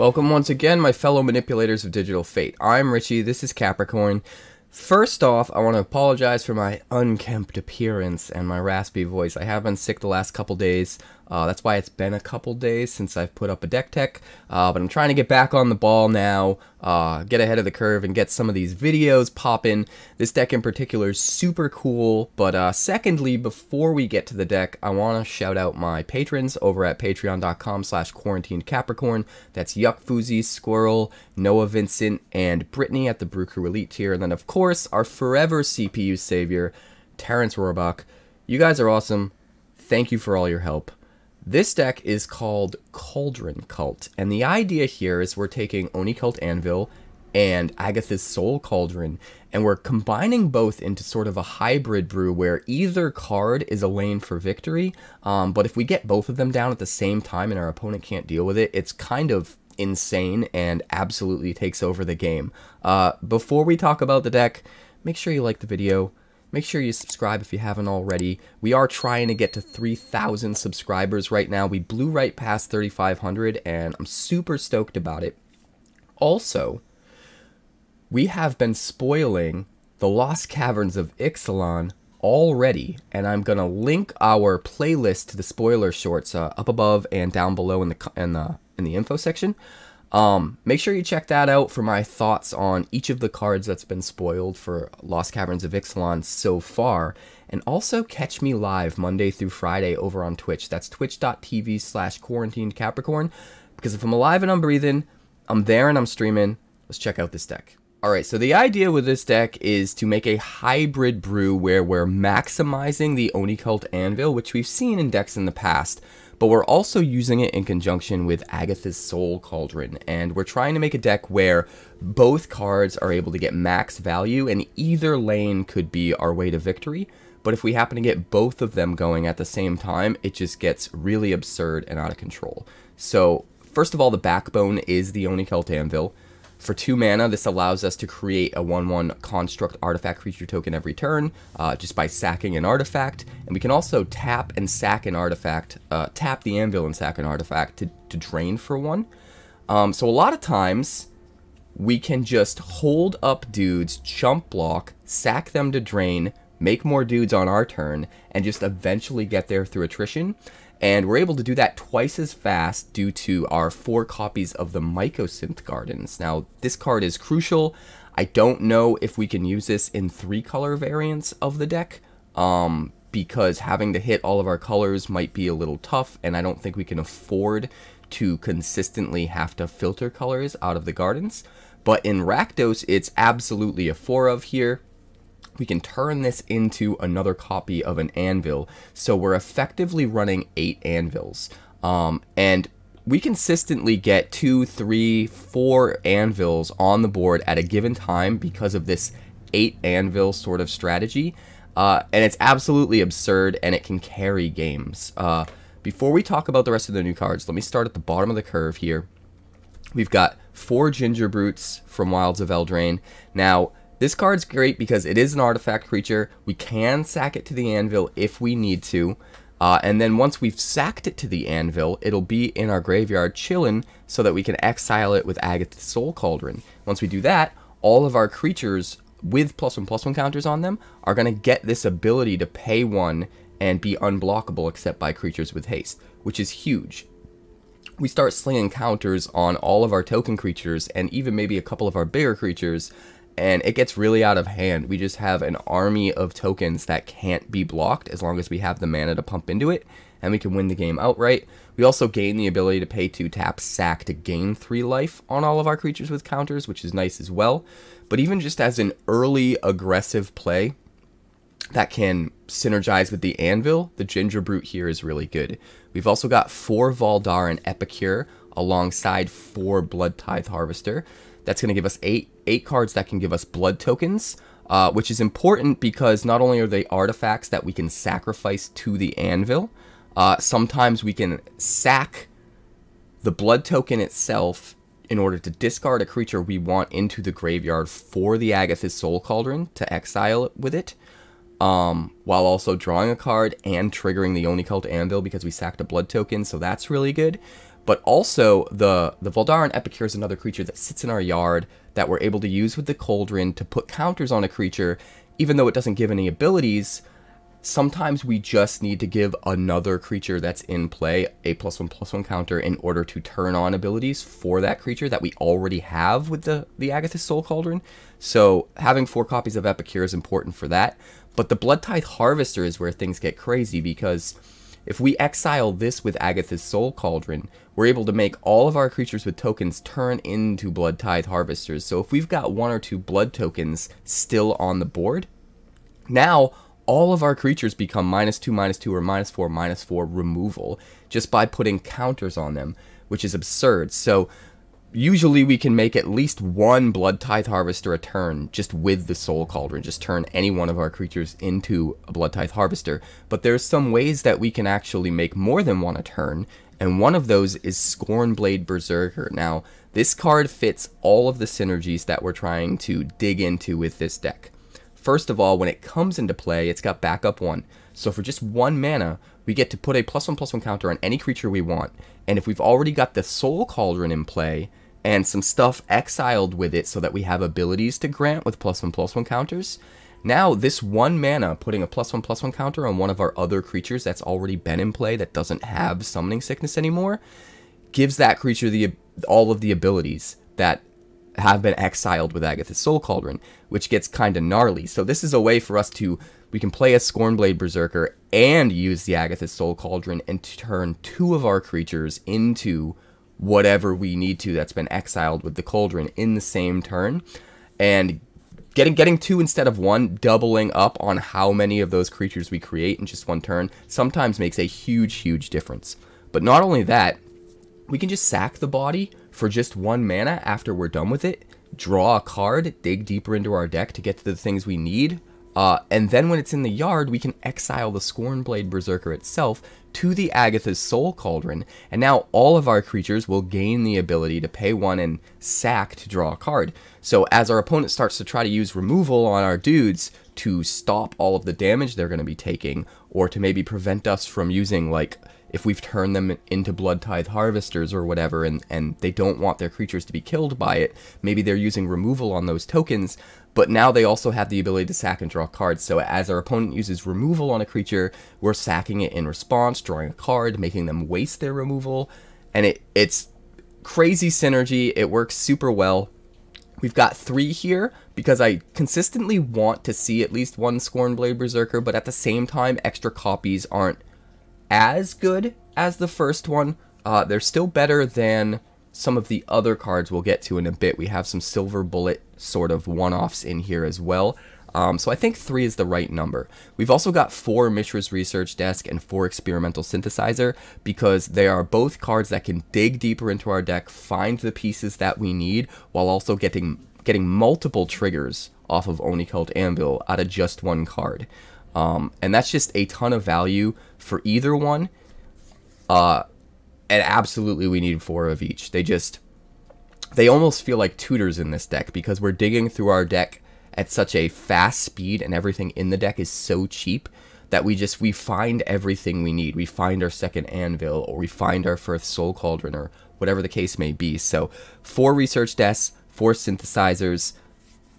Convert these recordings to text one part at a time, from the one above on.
Welcome once again, my fellow manipulators of digital fate. I'm Richie, this is Capricorn. First off, I want to apologize for my unkempt appearance and my raspy voice. I have been sick the last couple days. That's why it's been a couple days since I've put up a deck tech. But I'm trying to get back on the ball now, get ahead of the curve, and get some of these videos popping. This deck in particular is super cool. But secondly, before we get to the deck, I want to shout out my patrons over at patreon.com/quarantinecapricorn. That's Yuck Foozy, Squirrel, Noah Vincent, and Brittany at the Brew Crew Elite tier. And then, of course, our forever CPU savior, Terrence Rohrbach. You guys are awesome. Thank you for all your help. This deck is called Cauldron Cult, and the idea here is we're taking Oni-Cult Anvil and Agatha's Soul Cauldron, and we're combining both into sort of a hybrid brew where either card is a lane for victory, but if we get both of them down at the same time and our opponent can't deal with it, it's kind of insane and absolutely takes over the game. Before we talk about the deck, make sure you like the video. Make sure you subscribe if you haven't already. We are trying to get to 3,000 subscribers right now. We blew right past 3,500, and I'm super stoked about it. Also, we have been spoiling the Lost Caverns of Ixalan already, and I'm going to link our playlist to the spoiler shorts up above and down below in the info section. Make sure you check that out for my thoughts on each of the cards that's been spoiled for Lost Caverns of Ixalan so far. And also catch me live Monday through Friday over on Twitch. That's twitch.tv/quarantinecapricorn. Because if I'm alive and I'm breathing, I'm there and I'm streaming. Let's check out this deck. Alright, so the idea with this deck is to make a hybrid brew where we're maximizing the Oni-Cult Anvil, which we've seen in decks in the past. But we're also using it in conjunction with Agatha's Soul Cauldron, and we're trying to make a deck where both cards are able to get max value, and either lane could be our way to victory. But if we happen to get both of them going at the same time, it just gets really absurd and out of control. So, first of all, the backbone is the Oni-Cult Anvil. For 2 mana, this allows us to create a 1/1 construct artifact creature token every turn, just by sacking an artifact. And we can also tap and sack an artifact, tap the anvil and sack an artifact to drain for 1. So a lot of times, we can just hold up dudes, chump block, sack them to drain, make more dudes on our turn, and just eventually get there through attrition. And we're able to do that twice as fast due to our 4 copies of the Mycosynth Gardens. Now, this card is crucial. I don't know if we can use this in 3-color variants of the deck, because having to hit all of our colors might be a little tough, and I don't think we can afford to consistently have to filter colors out of the gardens. But in Rakdos, it's absolutely a 4 of here. We can turn this into another copy of an anvil, so we're effectively running 8 anvils. And we consistently get 2, 3, 4 anvils on the board at a given time because of this 8 anvil sort of strategy. And it's absolutely absurd, and it can carry games. Before we talk about the rest of the new cards, let me start at the bottom of the curve here. We've got 4 Gingerbrutes from Wilds of Eldraine. Now, this card's great because it is an artifact creature. We can sack it to the anvil if we need to. And then once we've sacked it to the anvil, it'll be in our graveyard chillin' so that we can exile it with Agatha's Soul Cauldron. Once we do that, all of our creatures with +1/+1 counters on them are going to get this ability to pay 1 and be unblockable except by creatures with haste, which is huge. We start slinging counters on all of our token creatures and even maybe a couple of our bigger creatures, and it gets really out of hand. We just have an army of tokens that can't be blocked as long as we have the mana to pump into it, and we can win the game outright. We also gain the ability to pay 2 tap sack to gain 3 life on all of our creatures with counters, which is nice as well. But even just as an early aggressive play that can synergize with the anvil, the Gingerbrute here is really good. We've also got 4 Voldaren Epicure alongside 4 Bloodtithe Harvester. That's going to give us 8 cards that can give us blood tokens, which is important because not only are they artifacts that we can sacrifice to the anvil, sometimes we can sack the blood token itself in order to discard a creature we want into the graveyard for the Agatha's Soul Cauldron to exile it with it, while also drawing a card and triggering the Oni-Cult Anvil because we sacked a blood token, so that's really good. but also the Voldaren Epicure is another creature that sits in our yard that we're able to use with the Cauldron to put counters on a creature, even though it doesn't give any abilities. Sometimes we just need to give another creature that's in play a +1/+1 counter in order to turn on abilities for that creature that we already have with the Agatha Soul Cauldron. So having 4 copies of Epicure is important for that. But the Bloodtithe Harvester is where things get crazy, because if we exile this with Agatha's Soul Cauldron, we're able to make all of our creatures with tokens turn into Bloodtithe Harvesters. So if we've got 1 or 2 blood tokens still on the board, now all of our creatures become -2/-2 or -4/-4 removal just by putting counters on them, which is absurd. So usually we can make at least 1 Bloodtithe Harvester a turn just with the Soul Cauldron, just turn any one of our creatures into a Bloodtithe Harvester. But there's some ways that we can actually make more than 1 a turn, and one of those is Scorn-Blade Berserker. Now, this card fits all of the synergies that we're trying to dig into with this deck. First of all, when it comes into play, it's got backup 1. So for just 1 mana, we get to put a +1/+1 counter on any creature we want. And if we've already got the Soul Cauldron in play, and some stuff exiled with it so that we have abilities to grant with +1/+1 counters, now this 1 mana, putting a +1/+1 counter on one of our other creatures that's already been in play that doesn't have Summoning Sickness anymore, gives that creature all of the abilities that have been exiled with Agatha's Soul Cauldron, which gets kind of gnarly. So this is a way for us we can play a Scorn-Blade Berserker and use the Agatha's Soul Cauldron and turn 2 of our creatures into whatever we need to that's been exiled with the Cauldron in the same turn. And getting 2 instead of 1, doubling up on how many of those creatures we create in just 1 turn, sometimes makes a huge difference. But not only that, we can just sack the body for just 1 mana after we're done with it, draw a card, dig deeper into our deck to get to the things we need, and then when it's in the yard, we can exile the Scorn-Blade Berserker itself to the Agatha's Soul Cauldron, and now all of our creatures will gain the ability to pay 1 and sack to draw a card. So as our opponent starts to try to use removal on our dudes to stop all of the damage they're going to be taking, or to maybe prevent us from using, like, if we've turned them into Bloodtithe Harvesters or whatever, and they don't want their creatures to be killed by it, maybe they're using removal on those tokens, but now they also have the ability to sack and draw cards. So as our opponent uses removal on a creature, we're sacking it in response, drawing a card, making them waste their removal, and it's crazy synergy. It works super well. We've got 3 here because I consistently want to see at least 1 Scorn-Blade Berserker, but at the same time, extra copies aren't as good as the first one. They're still better than some of the other cards we'll get to in a bit. We have some Silver Bullet sort of one-offs in here as well. So I think 3 is the right number. We've also got 4 Mishra's Research Desk and 4 Experimental Synthesizer, because they are both cards that can dig deeper into our deck, find the pieces that we need, while also getting multiple triggers off of Oni-Cult Anvil out of just 1 card. And that's just a ton of value for either one. And absolutely we need 4 of each. They almost feel like tutors in this deck, because we're digging through our deck at such a fast speed, and everything in the deck is so cheap that we find everything we need. We find our second Anvil, or we find our first Soul Cauldron, or whatever the case may be. So 4 Research Desks, 4 Synthesizers.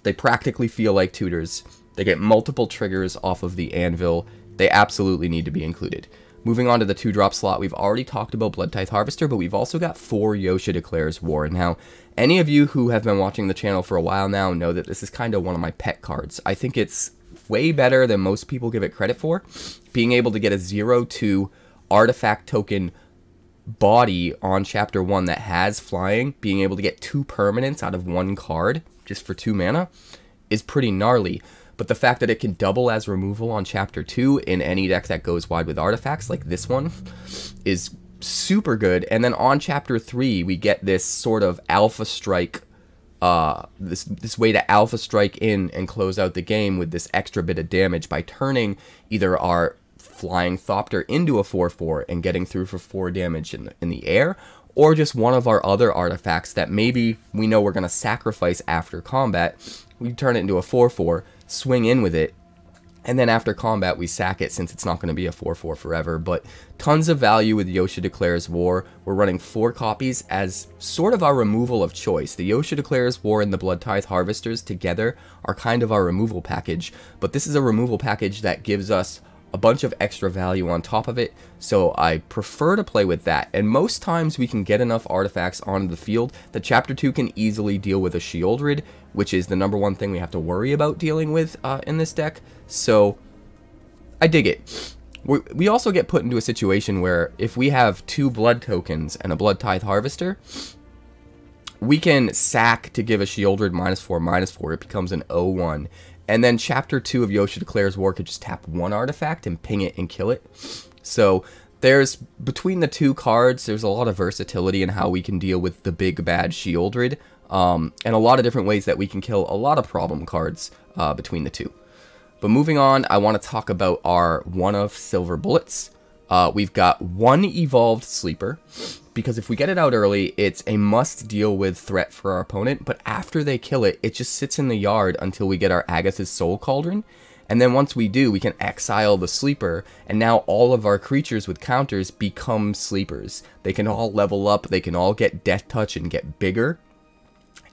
They practically feel like tutors. They get multiple triggers off of the Anvil. They absolutely need to be included. Moving on to the 2-drop slot, we've already talked about Bloodtithe Harvester, but we've also got 4 Yotia Declares War. Now, any of you who have been watching the channel for a while now know that this is kind of one of my pet cards. I think it's way better than most people give it credit for. Being able to get a 0/2 artifact token body on Chapter 1 that has flying, being able to get 2 permanents out of 1 card, just for 2 mana, is pretty gnarly. But the fact that it can double as removal on Chapter 2 in any deck that goes wide with artifacts, like this one, is super good. And then on Chapter 3, we get this sort of Alpha Strike, this way to Alpha Strike in and close out the game with this extra bit of damage by turning either our Flying Thopter into a 4/4 and getting through for 4 damage in the air, or just one of our other artifacts that maybe we know we're going to sacrifice after combat. We turn it into a 4/4, swing in with it, And then after combat, we sack it since it's not going to be a 4/4 forever. But tons of value with Yotia Declares War. We're running 4 copies as sort of our removal of choice. The Yotia Declares War and the Bloodtithe Harvesters together are kind of our removal package. But this is a removal package that gives us a bunch of extra value on top of it. So I prefer to play with that. And most times we can get enough artifacts onto the field that Chapter 2 can easily deal with a Sheoldred, which is the #1 thing we have to worry about dealing with in this deck. So I dig it. We also get put into a situation where if we have 2 blood tokens and a Bloodtithe Harvester, we can sack to give a Sheoldred -4/-4. It becomes an 0/1. And then Chapter 2 of Yotia Declares War could just tap 1 artifact and ping it and kill it. So there's, between the 2 cards, there's a lot of versatility in how we can deal with the big bad Sheoldred. And a lot of different ways that we can kill a lot of problem cards between the 2. But moving on, I want to talk about our 1-of Silver Bullets. We've got 1 Evolved Sleeper, because if we get it out early, it's a must-deal-with threat for our opponent, but after they kill it, it just sits in the yard until we get our Agatha's Soul Cauldron, and then once we do, we can exile the Sleeper, and now all of our creatures with counters become Sleepers. They can all level up, they can all get Death Touch and get bigger,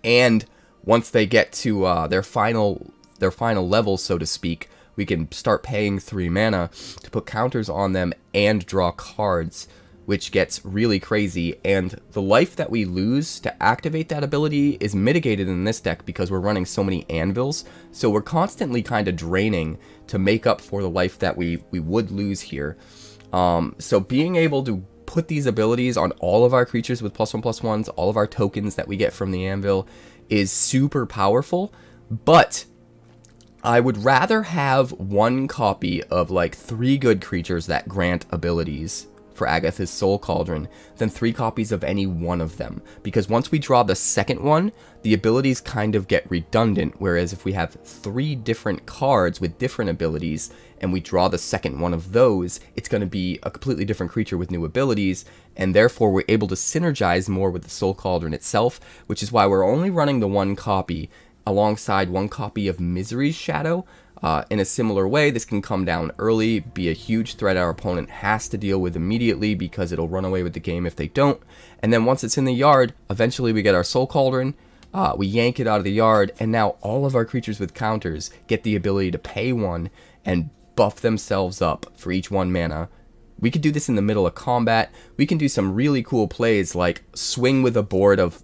and once they get to their final level, so to speak, we can start paying 3 mana to put counters on them and draw cards, which gets really crazy. And the life that we lose to activate that ability is mitigated in this deck because we're running so many anvils. So we're constantly kind of draining to make up for the life that we would lose here. So being able to put these abilities on all of our creatures with +1/+1s, all of our tokens that we get from the anvil, is super powerful. But I would rather have 1 copy of like 3 good creatures that grant abilities for Agatha's Soul Cauldron than 3 copies of any one of them. Because once we draw the second one, the abilities kind of get redundant, whereas if we have 3 different cards with different abilities and we draw the second one of those, it's going to be a completely different creature with new abilities, and therefore we're able to synergize more with the Soul Cauldron itself, which is why we're only running the 1 copy alongside 1 copy of Misery's Shadow. In a similar way, this can come down early, be a huge threat our opponent has to deal with immediately because it'll run away with the game if they don't. And then once it's in the yard, eventually we get our Soul Cauldron, we yank it out of the yard, and now all of our creatures with counters get the ability to pay 1 and buff themselves up for each 1 mana. We could do this in the middle of combat. We can do some really cool plays like swing with a board of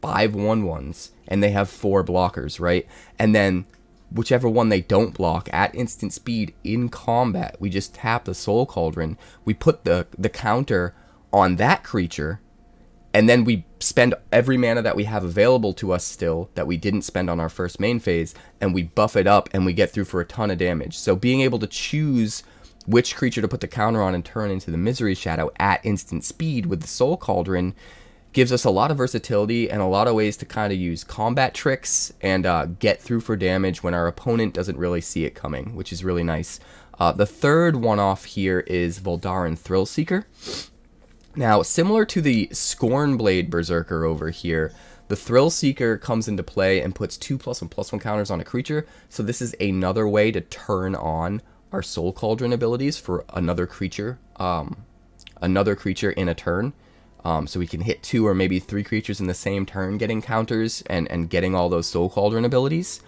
5 1/1s, and they have 4 blockers, right? And then whichever one they don't block at instant speed in combat, we just tap the Soul Cauldron, we put the counter on that creature, and then we spend every mana that we have available to us still that we didn't spend on our first main phase, and we buff it up and we get through for a ton of damage. So being able to choose which creature to put the counter on and turn into the Misery Shadow at instant speed with the Soul Cauldron gives us a lot of versatility and a lot of ways to kind of use combat tricks and get through for damage when our opponent doesn't really see it coming, which is really nice. The third one-off here is Voldaren Thrillseeker. Now, similar to the Scorn-Blade Berserker over here, the Thrillseeker comes into play and puts 2+1/+1 counters on a creature, so this is another way to turn on our Soul Cauldron abilities for another creature in a turn. So we can hit 2 or maybe 3 creatures in the same turn getting counters and getting all those Soul Cauldron abilities.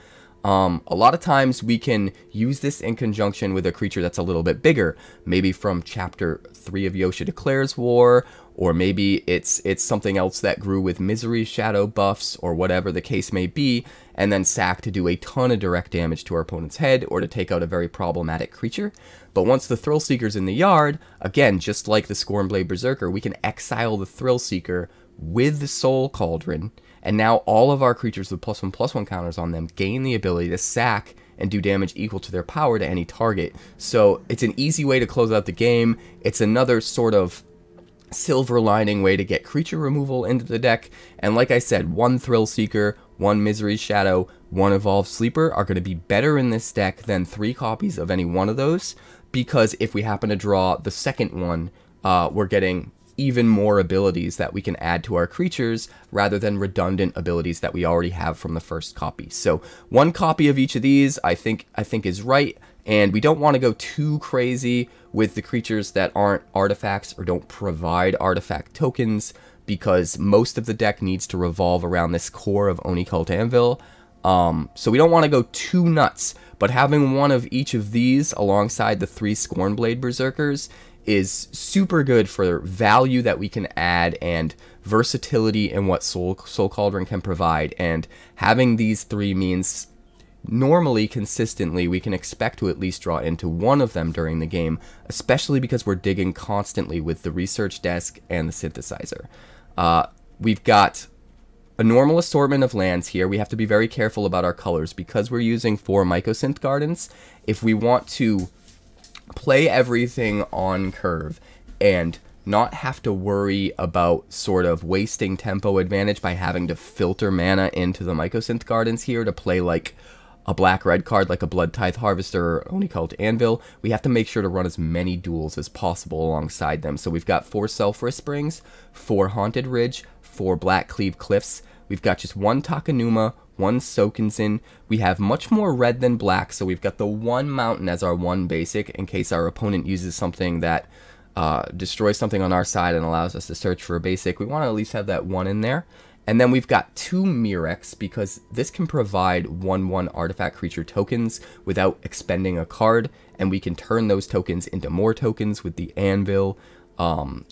A lot of times we can use this in conjunction with a creature that's a little bit bigger, maybe from Chapter 3 of Yotia Declares War, or maybe it's something else that grew with Misery's Shadow buffs, or whatever the case may be, and then sack to do a ton of direct damage to our opponent's head, or to take out a very problematic creature. But once the Thrillseeker's in the yard, again, just like the Scorn-Blade Berserker, we can exile the Thrillseeker with the Soul Cauldron, and now all of our creatures with +1/+1 counters on them gain the ability to sack and do damage equal to their power to any target. So it's an easy way to close out the game. It's another sort of silver lining way to get creature removal into the deck. And like I said, 1 Thrillseeker, 1 Misery's Shadow, 1 Evolved Sleeper are going to be better in this deck than 3 copies of any one of those, because if we happen to draw the second one, we're getting even more abilities that we can add to our creatures rather than redundant abilities that we already have from the first copy. So 1 copy of each of these I think is right, And we don't want to go too crazy with the creatures that aren't artifacts or don't provide artifact tokens, because most of the deck needs to revolve around this core of Oni-Cult Anvil. So we don't want to go too nuts, but having one of each of these alongside the 3 Scorn-Blade Berserkers is super good for value that we can add and versatility in what Soul Cauldron can provide. And having these 3 means normally, consistently, we can expect to at least draw into one of them during the game, especially because we're digging constantly with the research desk and the synthesizer. We've got a normal assortment of lands here. We have to be very careful about our colors because we're using 4 Mycosynth Gardens. If we want to play everything on curve and not have to worry about sort of wasting tempo advantage by having to filter mana into the Mycosynth Gardens here to play like a black-red card like a Bloodtithe Harvester or Oni-Cult Anvil, we have to make sure to run as many duels as possible alongside them. So we've got 4 Sulfurous Springs, 4 Haunted Ridge, 4 Blackcleave Cliffs. We've got just 1 Takenuma, 1 Sokenzan. We have much more red than black, so we've got the 1 mountain as our 1 basic in case our opponent uses something that destroys something on our side and allows us to search for a basic. We want to at least have that 1 in there. And then we've got 2 Mirrex, because this can provide 1/1 artifact creature tokens without expending a card, and we can turn those tokens into more tokens with the Anvil.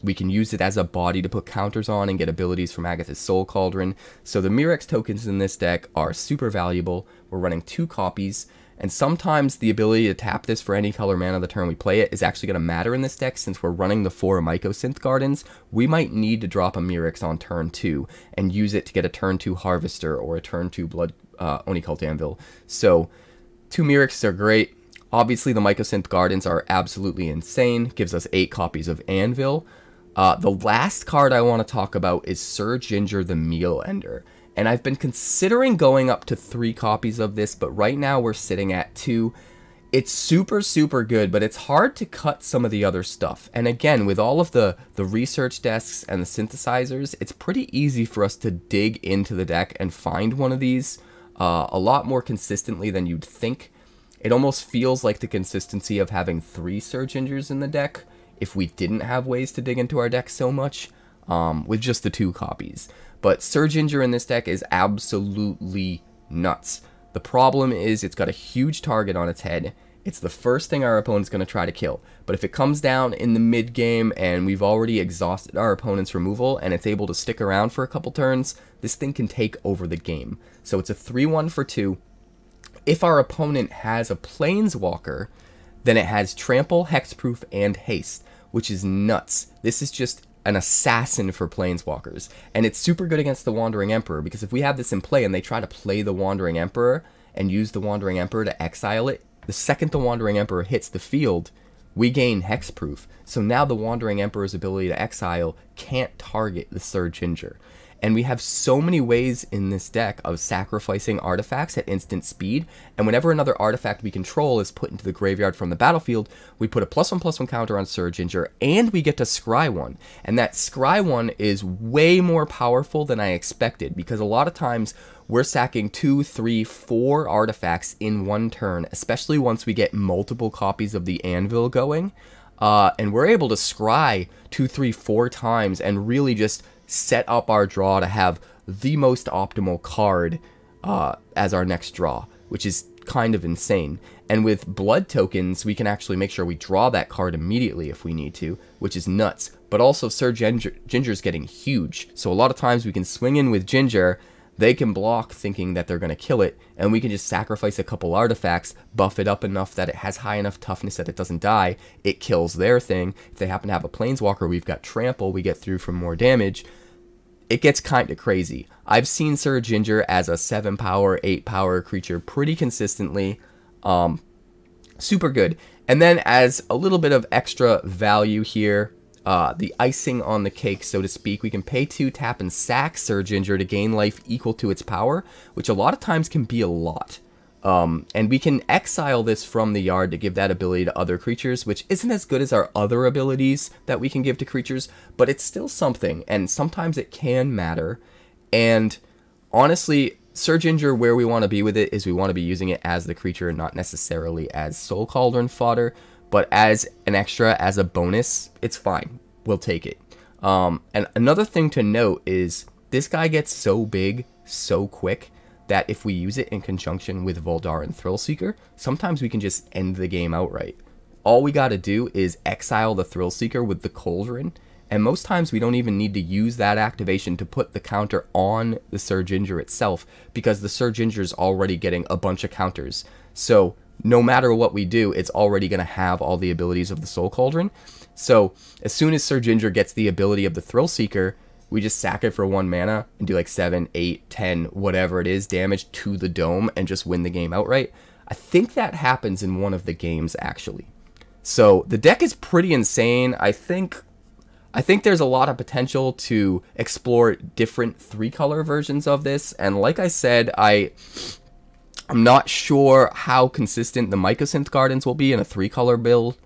We can use it as a body to put counters on and get abilities from Agatha's Soul Cauldron. So the Mirrex tokens in this deck are super valuable. We're running 2 copies, and sometimes the ability to tap this for any color mana the turn we play it is actually going to matter in this deck. Since we're running the 4 Mycosynth Gardens, we might need to drop a Mirrex on turn 2 and use it to get a turn 2 Harvester or a turn 2 Oni-Cult Anvil. So 2 Mirrexes are great. Obviously, the Mycosynth Gardens are absolutely insane. Gives us 8 copies of Anvil. The last card I want to talk about is Sir Ginger the Meal Ender. And I've been considering going up to 3 copies of this, but right now we're sitting at 2. It's super, super good, but it's hard to cut some of the other stuff. And again, with all of the research desks and the synthesizers, it's pretty easy for us to dig into the deck and find one of these a lot more consistently than you'd think. It almost feels like the consistency of having 3 Sir Gingers in the deck if we didn't have ways to dig into our deck so much with just the 2 copies. But Sir Ginger in this deck is absolutely nuts. The problem is it's got a huge target on its head. It's the first thing our opponent's going to try to kill. But if it comes down in the mid game and we've already exhausted our opponent's removal and it's able to stick around for a couple turns, this thing can take over the game. So it's a 3/1 for 2. If our opponent has a Planeswalker, then it has Trample, Hexproof, and Haste, which is nuts. This is just an assassin for Planeswalkers. And it's super good against the Wandering Emperor, because if we have this in play and they try to play the Wandering Emperor and use the Wandering Emperor to exile it, the second the Wandering Emperor hits the field, we gain Hexproof. So now the Wandering Emperor's ability to exile can't target the Sir Ginger. And we have so many ways in this deck of sacrificing artifacts at instant speed, and whenever another artifact we control is put into the graveyard from the battlefield, we put a +1/+1 counter on Sir Ginger, and we get to scry 1. And that scry 1 is way more powerful than I expected, because a lot of times we're sacking 2, 3, 4 artifacts in one turn, especially once we get multiple copies of the Anvil going. And we're able to scry 2, 3, 4 times and really just set up our draw to have the most optimal card as our next draw, which is kind of insane. And with blood tokens, we can actually make sure we draw that card immediately if we need to, which is nuts. But also Sir Ginger's getting huge, so a lot of times we can swing in with Ginger, they can block thinking that they're going to kill it, and we can just sacrifice a couple artifacts, buff it up enough that it has high enough toughness that it doesn't die, it kills their thing. If they happen to have a Planeswalker, we've got Trample, we get through for more damage. It gets kind of crazy. I've seen Sir Ginger as a 7 power, 8 power creature pretty consistently. Super good. And then as a little bit of extra value here, the icing on the cake, so to speak, we can pay 2, tap, and sack Sir Ginger to gain life equal to its power, which a lot of times can be a lot. And we can exile this from the yard to give that ability to other creatures, which isn't as good as our other abilities that we can give to creatures, but it's still something, and sometimes it can matter. And honestly, Surginger, where we want to be with it is we want to be using it as the creature and not necessarily as Soul Cauldron fodder, but as an extra, as a bonus, it's fine. We'll take it. And another thing to note is this guy gets so big so quick that if we use it in conjunction with Voldaren Thrillseeker, sometimes we can just end the game outright. All we got to do is exile the Thrillseeker with the Cauldron, and most times we don't even need to use that activation to put the counter on the Surginger itself, because the Surginger is already getting a bunch of counters. So no matter what we do, it's already going to have all the abilities of the Soul Cauldron. So as soon as Surginger gets the ability of the Thrillseeker, we just sack it for 1 mana and do like 7, 8, 10, whatever it is, damage to the dome and just win the game outright. I think that happens in one of the games, actually. So the deck is pretty insane. I think there's a lot of potential to explore different 3-color versions of this. And like I said, I'm not sure how consistent the Mycosynth Gardens will be in a 3-color build.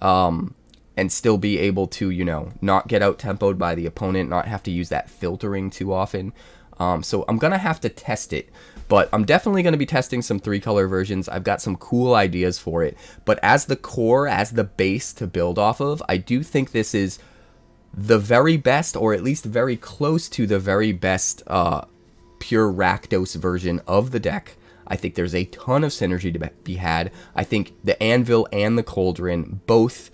And still be able to, you know, not get out-tempoed by the opponent, not have to use that filtering too often. So I'm going to have to test it. But I'm definitely going to be testing some 3-color versions. I've got some cool ideas for it. But as the core, as the base to build off of, I do think this is the very best, or at least very close to the very best pure Rakdos version of the deck. I think there's a ton of synergy to be had. I think the Anvil and the Cauldron, both,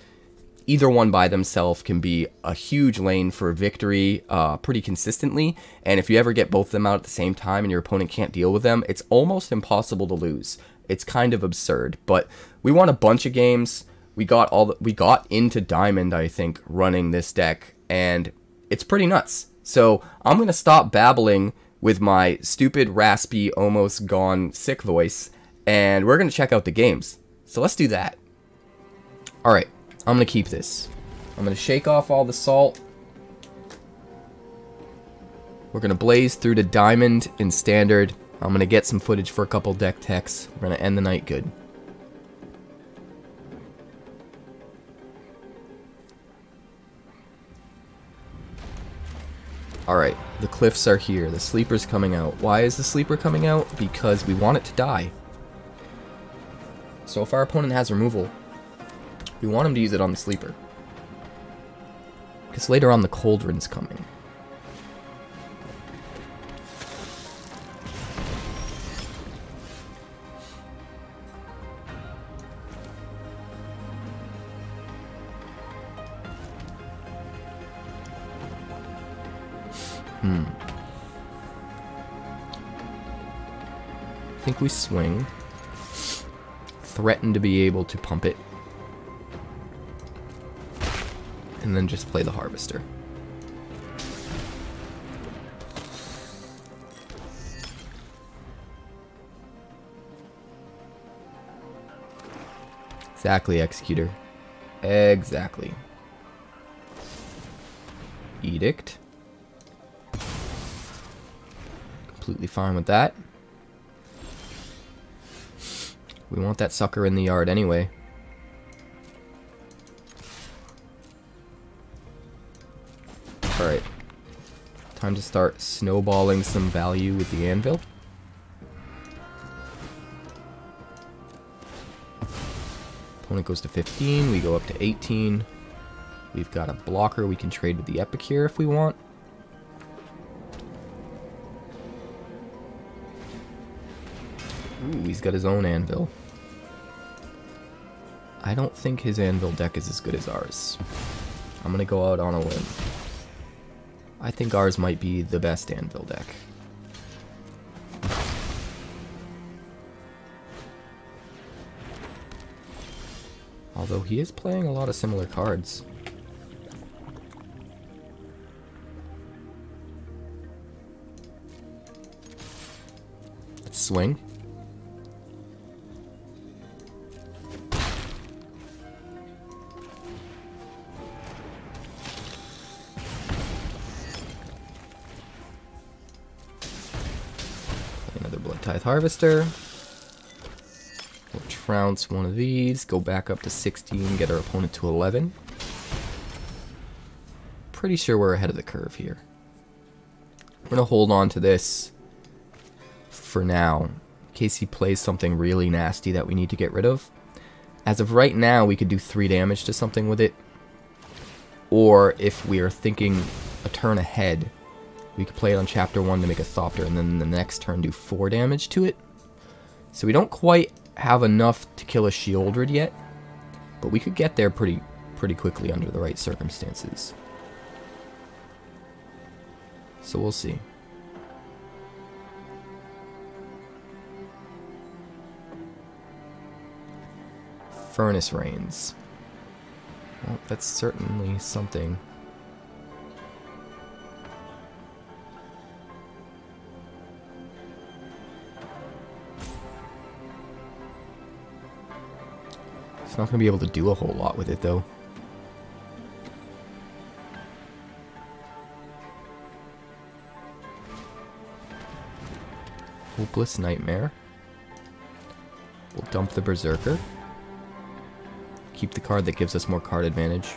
either one by themselves, can be a huge lane for victory pretty consistently. And if you ever get both of them out at the same time and your opponent can't deal with them, it's almost impossible to lose. It's kind of absurd. But we won a bunch of games. We got into Diamond, I think, running this deck, and it's pretty nuts. So I'm going to stop babbling with my stupid, raspy, almost gone sick voice, and we're going to check out the games. So let's do that. Alright, I'm going to keep this. I'm going to shake off all the salt. We're going to blaze through to Diamond in Standard. I'm going to get some footage for a couple deck techs. We're going to end the night good. Alright, the cliffs are here. The sleeper's coming out. Why is the sleeper coming out? Because we want it to die. So if our opponent has removal, we want him to use it on the sleeper. Because later on the Cauldron's coming. I think we swing. Threaten to be able to pump it. And then just play the Harvester. Exactly, Executor. Exactly. Edict. Completely fine with that. We want that sucker in the yard anyway. Alright. Time to start snowballing some value with the Anvil. Opponent goes to 15, we go up to 18. We've got a blocker we can trade with the Epicure if we want. Ooh, he's got his own Anvil. I don't think his Anvil deck is as good as ours. I'm gonna go out on a limb. I think ours might be the best Anvil deck. Although he is playing a lot of similar cards. Let's swing. Another Bloodtithe Harvester. We'll trounce one of these, go back up to 16, get our opponent to 11. Pretty sure we're ahead of the curve here. We're going to hold on to this for now, in case he plays something really nasty that we need to get rid of. As of right now, we could do 3 damage to something with it. Or if we are thinking a turn ahead, we could play it on chapter 1 to make a Thopter, and then the next turn do 4 damage to it. So we don't quite have enough to kill a Sheoldred yet, but we could get there pretty quickly under the right circumstances. So we'll see. Furnace Rains. Well, that's certainly something. It's not going to be able to do a whole lot with it, though. Hopeless Nightmare. We'll dump the Berserker. Keep the card that gives us more card advantage.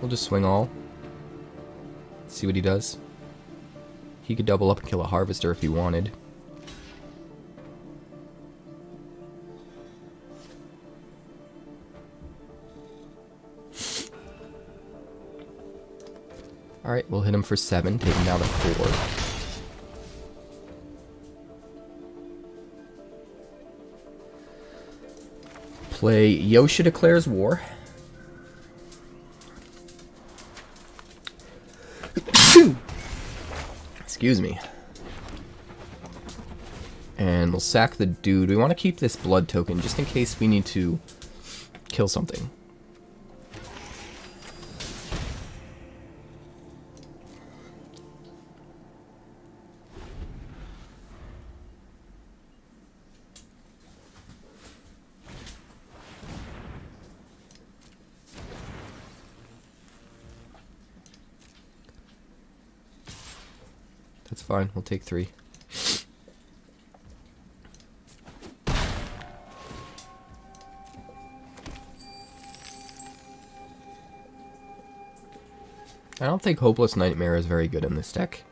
We'll just swing all. See what he does. He could double up and kill a Harvester if he wanted. Alright, we'll hit him for 7, take him down to 4. Play Yotia Declares War. Excuse me. And we'll sack the dude. We want to keep this blood token just in case we need to kill something. That's fine, we'll take 3. I don't think Hopeless Nightmare is very good in this deck.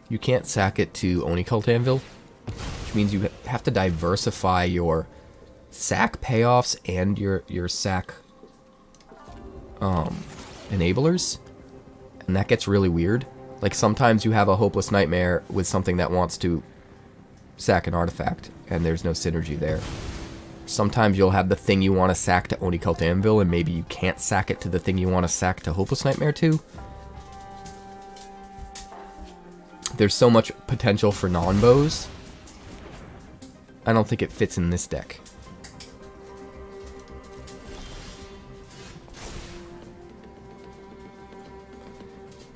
You can't sack it to Oni-Cult Anvil, which means you have to diversify your sack payoffs and your sack enablers. And that gets really weird. Like, sometimes you have a Hopeless Nightmare with something that wants to sack an artifact, and there's no synergy there. Sometimes you'll have the thing you want to sack to Oni-Cult Anvil, and maybe you can't sack it to the thing you want to sack to Hopeless Nightmare too. There's so much potential for non-bows. I don't think it fits in this deck.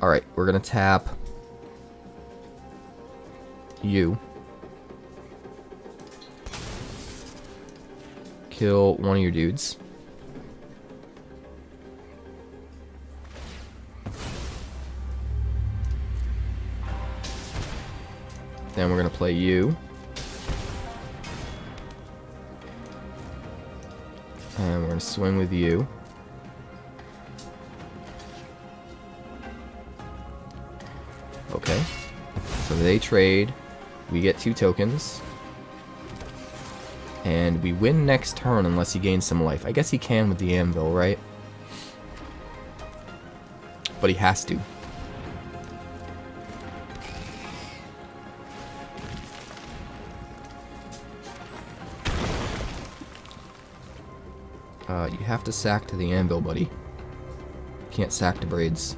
Alright, we're gonna tap you. Kill one of your dudes. Then we're gonna play you. And we're gonna swing with you. Okay, so they trade, we get 2 tokens, and we win next turn unless he gains some life. I guess he can with the anvil, right? But he has to. You have to sack to the anvil, buddy. Can't sack to braids.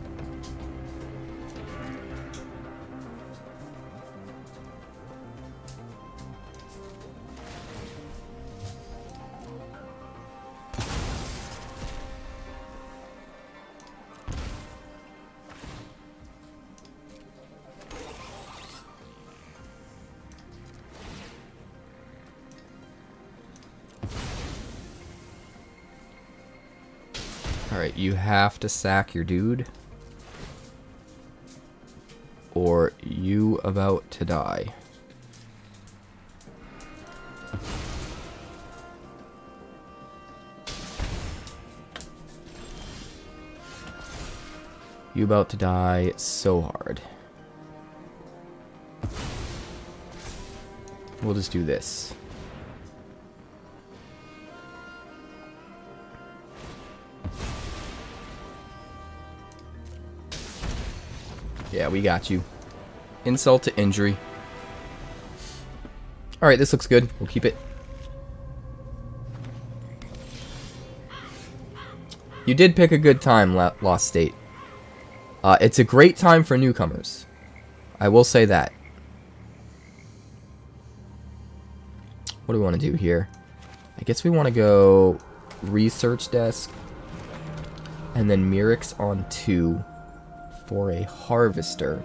Alright, you have to sack your dude. or you about to die. You about to die so hard. We'll just do this. Yeah, we got you. Insult to injury. Alright, this looks good. We'll keep it. You did pick a good time, Lost State. It's a great time for newcomers. I will say that. What do we want to do here? I guess we want to go Research Desk and then Mirrex on 2 for a Harvester.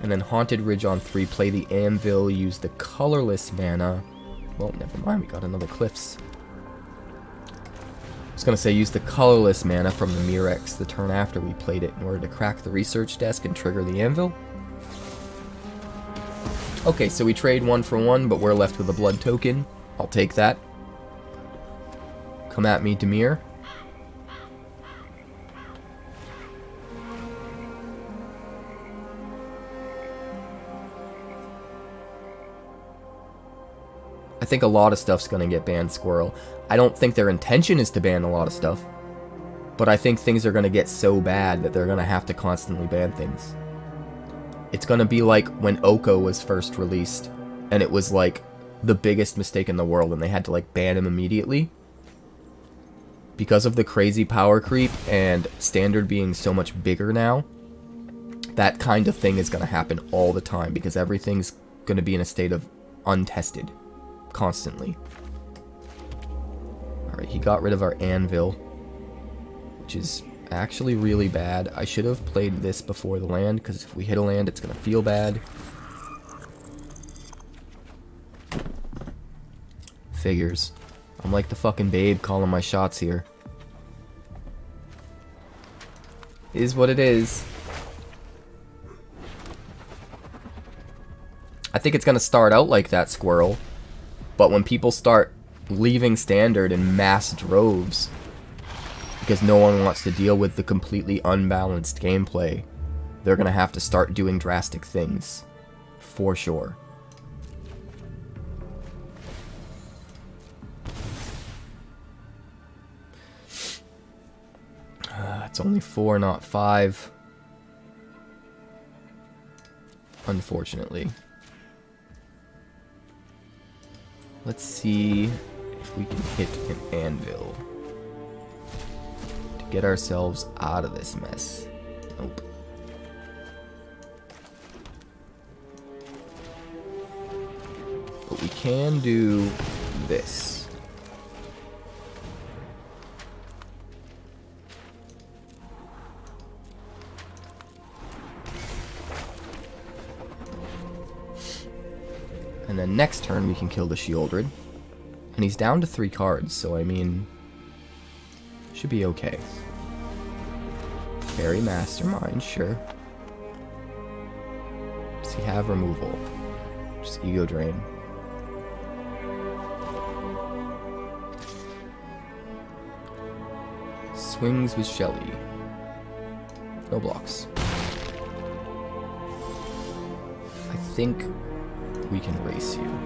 And then Haunted Ridge on 3, play the Anvil, use the colorless mana. Well, never mind, we got another Cliffs. I was going to say use the colorless mana from the Mirrex the turn after we played it in order to crack the Research Desk and trigger the Anvil. Okay, so we trade 1 for 1, but we're left with a blood token. I'll take that. Come at me, Demir. I think a lot of stuff's going to get banned, Squirrel. I don't think their intention is to ban a lot of stuff, but I think things are going to get so bad that they're going to have to constantly ban things. It's going to be like when Oko was first released, and it was like the biggest mistake in the world, and they had to like ban him immediately. Because of the crazy power creep and Standard being so much bigger now, that kind of thing is going to happen all the time, because everything's going to be in a state of untested. Constantly. Alright, he got rid of our Anvil, which is actually really bad. I should have played this before the land, because if we hit a land, it's going to feel bad. Figures. I'm like the fucking babe calling my shots here. Is what it is. I think it's going to start out like that, Squirrel. But when people start leaving Standard in mass droves, because no one wants to deal with the completely unbalanced gameplay, they're going to have to start doing drastic things. For sure. It's only 4, not 5. Unfortunately. Let's see if we can hit an Anvil to get ourselves out of this mess. Nope. But we can do this. And then next turn we can kill the Sheoldred. And he's down to 3 cards, so I mean, should be okay. Fairy Mastermind, sure. Does he have removal? Just Ego Drain. Swings with Shelly. No blocks. I think we can race you.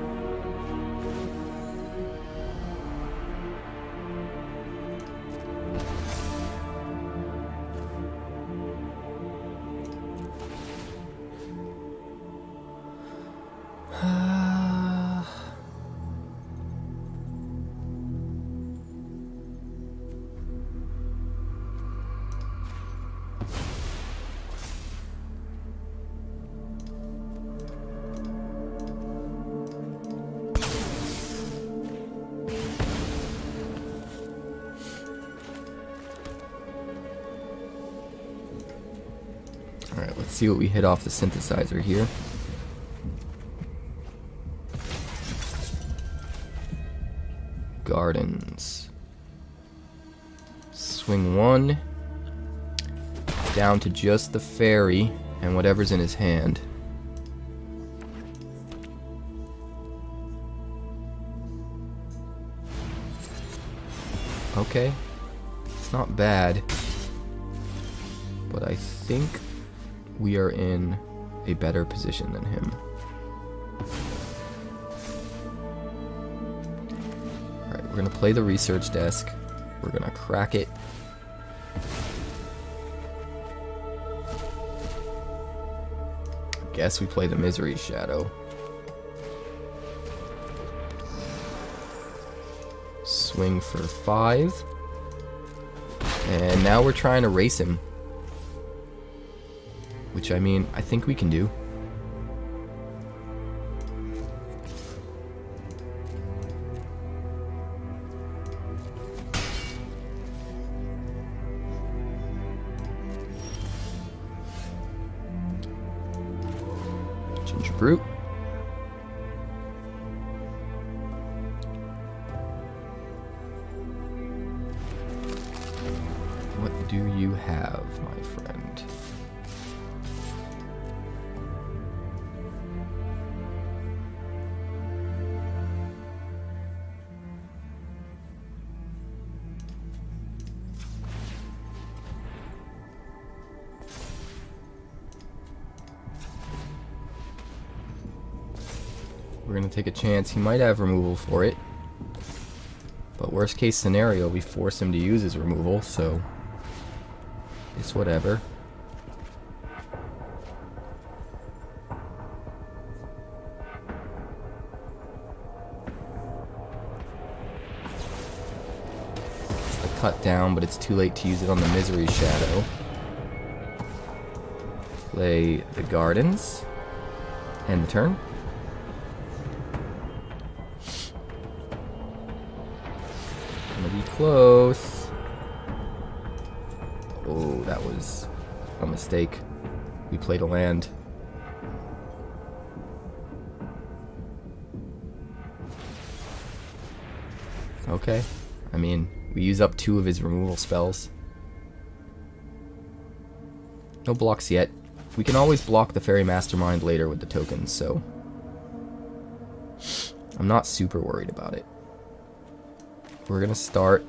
Alright, let's see what we hit off the synthesizer here. Gardens. Swing 1. Down to just the fairy and whatever's in his hand. Okay, it's not bad, but I think we are in a better position than him. Alright, we're gonna play the research desk. We're gonna crack it. Guess we play the Misery Shadow. Swing for 5. And now we're trying to race him. Which, I mean, I think we can do. Gingerbrute. What do you have, my friend? We're gonna take a chance. He might have removal for it. But worst case scenario, we force him to use his removal, so it's whatever. It's the cut down, but it's too late to use it on the Misery Shadow. Play the Gardens. End the turn. Gonna be close. Oh, that was a mistake. We played a land. Okay. I mean, we use up 2 of his removal spells. No blocks yet. We can always block the Fairy Mastermind later with the tokens, so I'm not super worried about it. We're gonna start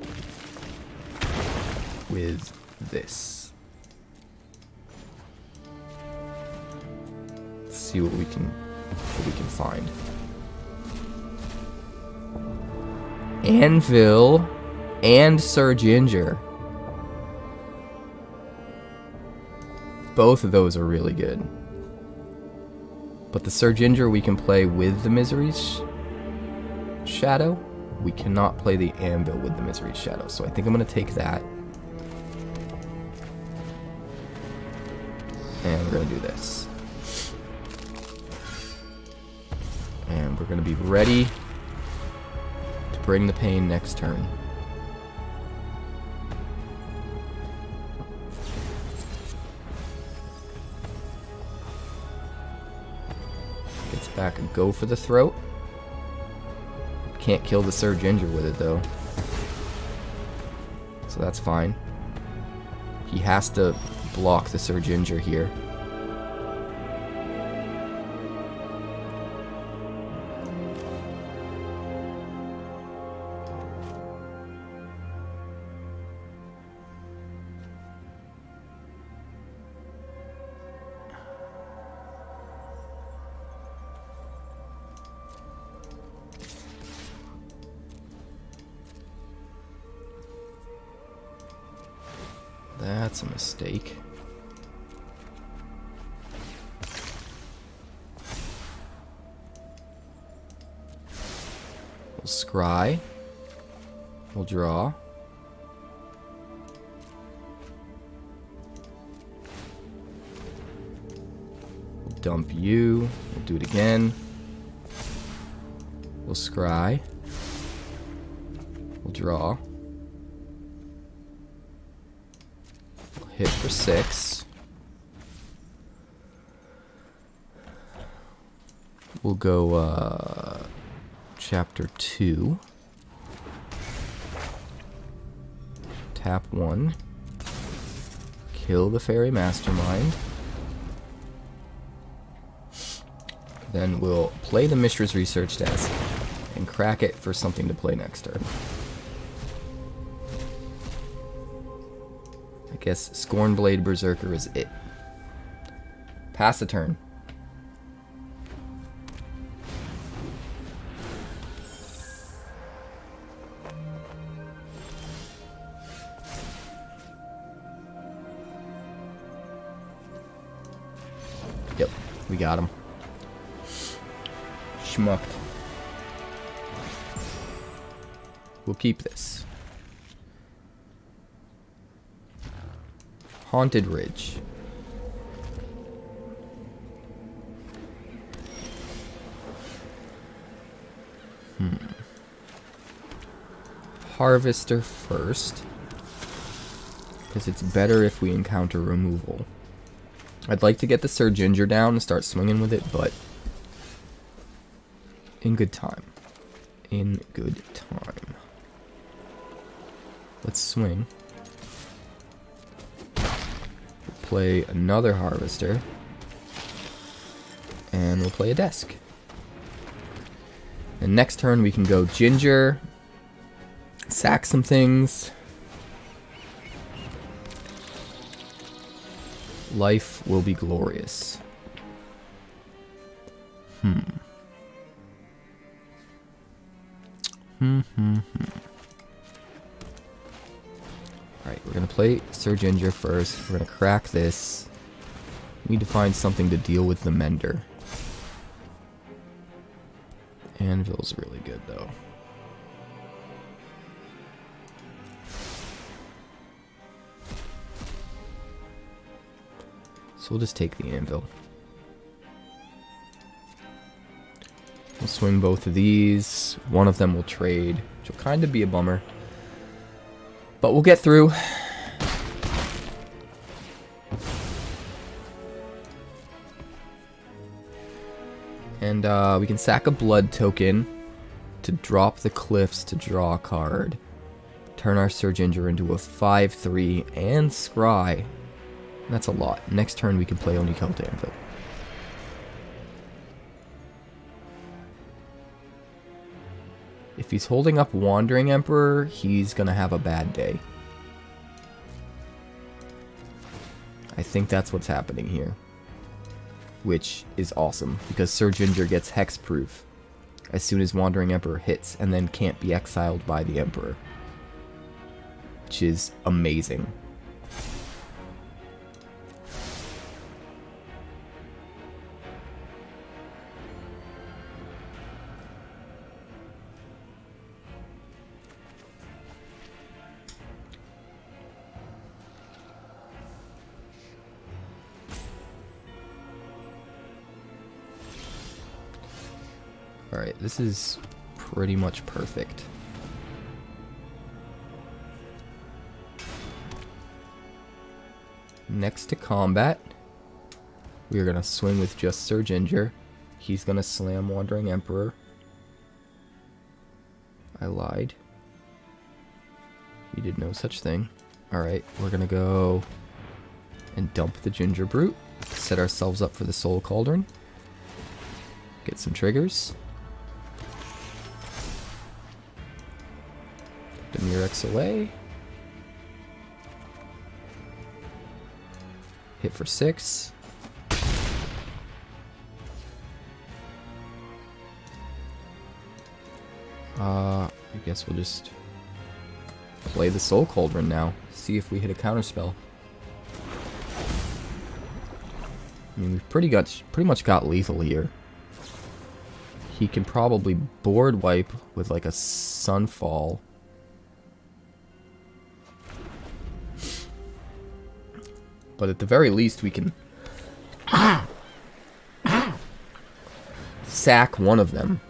with this. Let's see what we can find. Anvil and Sir Ginger. Both of those are really good. But the Sir Ginger we can play with the Misery's Shadow. We cannot play the Anvil with the Misery's Shadow, so I think I'm going to take that. And we're going to do this. And we're going to be ready to bring the pain next turn. Gets back and go for the throat. Can't kill the Sir Ginger with it though, so that's fine. He has to block the Sir Ginger here. That's a mistake. We'll scry. We'll draw. We'll dump you. We'll do it again. We'll scry. We'll draw. Hit for 6. We'll go chapter 2. Tap 1. Kill the Fairy Mastermind. Then we'll play the Mishra's Research Desk and crack it for something to play next turn. I guess Scorn-Blade Berserker is it. Pass the turn. Yep, we got him. Schmucked. We'll keep this. Haunted Ridge. Harvester first, because it's better if we encounter removal. I'd like to get the Sir Ginger down and start swinging with it, but in good time. In good time. Let's swing. We'll play another Harvester. And we'll play a Desk. And next turn we can go Ginger, sack some things. Life will be glorious. Alright, we're gonna play Sir Ginger first. We're gonna crack this. We need to find something to deal with the Mender. Anvil's really good though. So we'll just take the Anvil. We'll swing both of these. One of them will trade, which will kind of be a bummer. But we'll get through. And we can sack a blood token to drop the Cliffs to draw a card. Turn our Sir Ginger into a 5/3 and scry. That's a lot. Next turn we can play Oni-Cult Anvil. If he's holding up Wandering Emperor, he's gonna have a bad day. I think that's what's happening here. Which is awesome, because Sir Ginger gets hexproof as soon as Wandering Emperor hits, and then can't be exiled by the Emperor. Which is amazing. Alright, this is pretty much perfect. Next to combat, we are going to swing with just Sir Ginger. He's going to slam Wandering Emperor. I lied. He did no such thing. Alright, we're going to go and dump the Gingerbrute. Set ourselves up for the Soul Cauldron. Get some triggers. The Mirrex away. Hit for 6. I guess we'll just play the Soul Cauldron now. See if we hit a counterspell. I mean, we've pretty much got lethal here. He can probably board wipe with like a Sunfall. But at the very least, we can sack one of them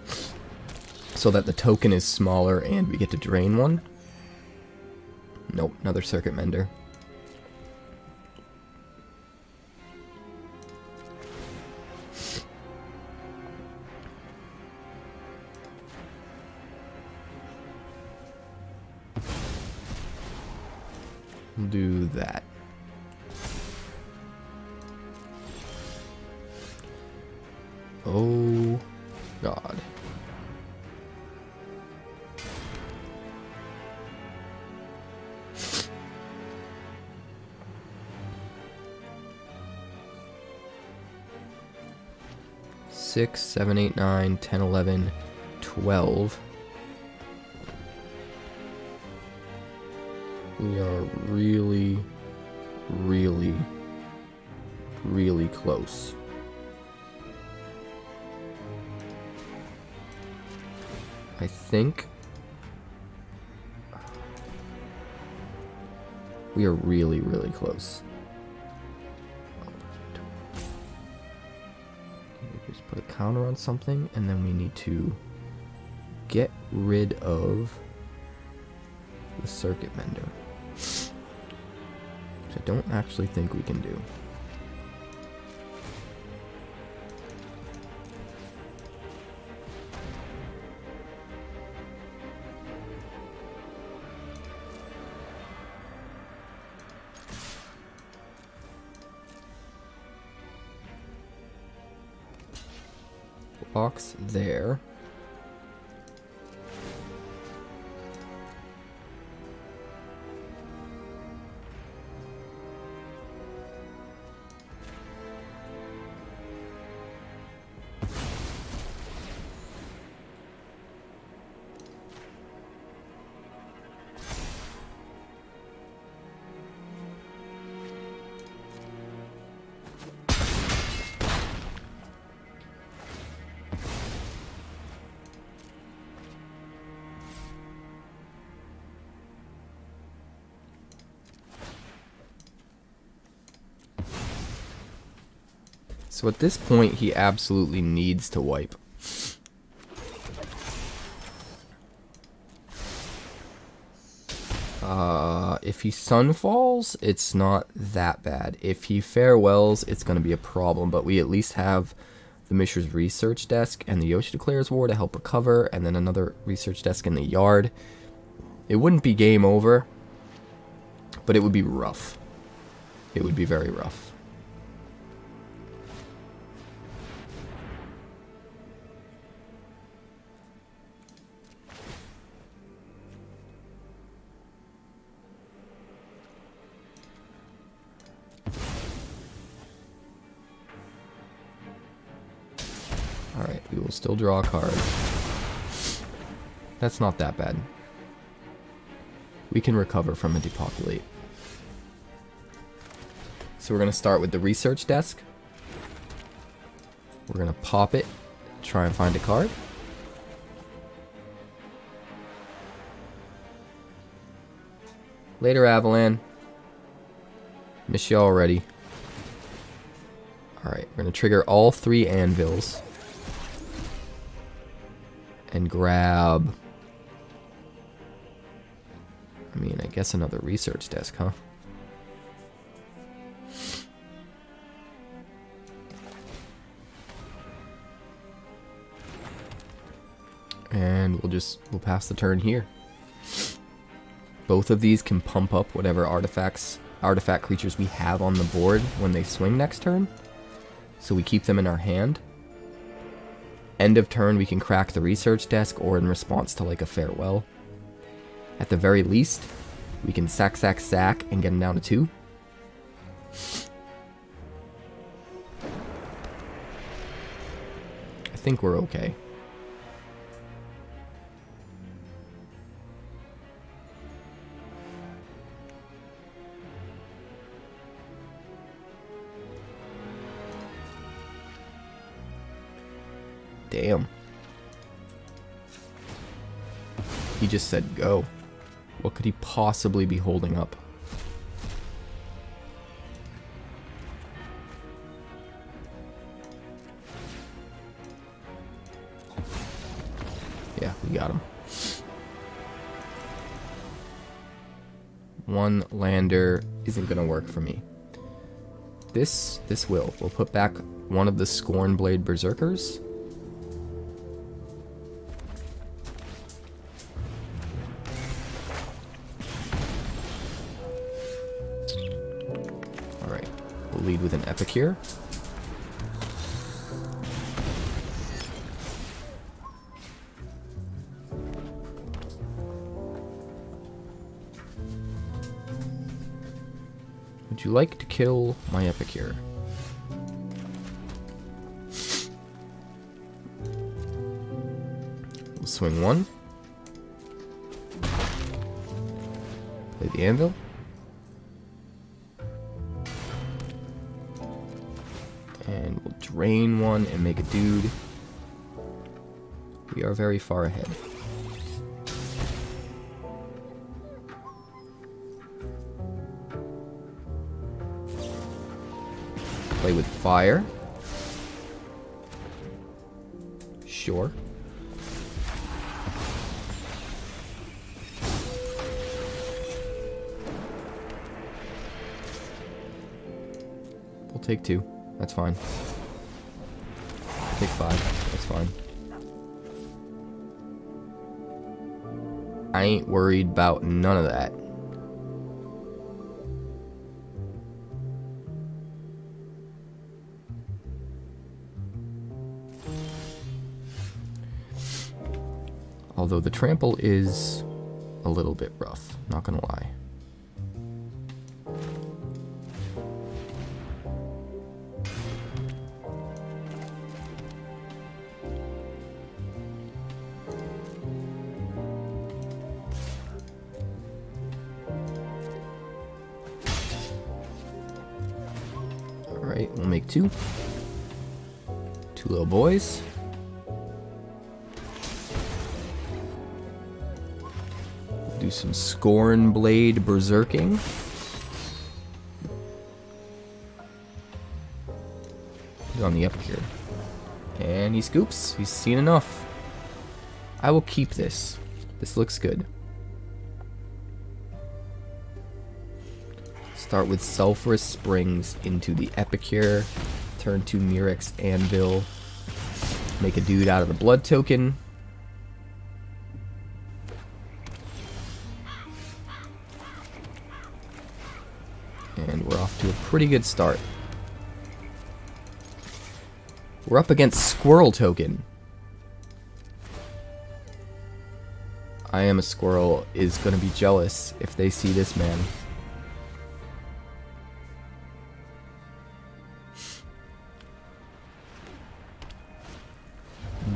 so that the token is smaller and we get to drain one. Nope, another Circuit Mender. We'll do that. 6, 7, 8, 9, 10, 11, 12. We are really, really, really close. I think we are really, really close. Just put a counter on something, and then we need to get rid of the Circuit Mender, which I don't actually think we can do. Box there. So at this point, he absolutely needs to wipe. If he Sunfalls, it's not that bad. If he Farewells, it's going to be a problem, but we at least have the Mishra's Research Desk and the Yotia Declares War to help recover, and then another Research Desk in the yard. It wouldn't be game over, but it would be rough. It would be very rough. Alright, we will still draw a card. That's not that bad. We can recover from a depopulate. So we're going to start with the Research Desk. We're going to pop it, try and find a card. Later, Avalan. Miss you already. Alright, we're going to trigger all 3 anvils. And grab... I mean, I guess another Research Desk, huh? And we'll pass the turn here. Both of these can pump up whatever artifact creatures we have on the board when they swing next turn. So we keep them in our hand. End of turn, we can crack the Research Desk, or in response to like a Farewell. At the very least, we can sack, sack, sack, and get them down to 2. I think we're okay. Damn. He just said go. What could he possibly be holding up? Yeah, we got him. One lander isn't gonna work for me. This will. We'll put back one of the Scorn-Blade Berserkers. Lead with an Epicure. Would you like to kill my Epicure? Swing one. Play the anvil. And we'll drain one and make a dude. We are very far ahead. Play with fire. Sure. We'll take 2. That's fine. Take 5. That's fine. I ain't worried about none of that. Although the trample is a little bit rough, not gonna lie. Alright, we'll make 2. 2 little boys. Do some Scorn-Blade Berserking. Put it on the Epicure. And he scoops. He's seen enough. I will keep this. This looks good. Start with Sulfurous Springs into the Epicure. Turn to Mirrex Anvil. Make a dude out of the blood token. And we're off to a pretty good start. We're up against Squirrel Token. I Am a Squirrel is going to be jealous if they see this man.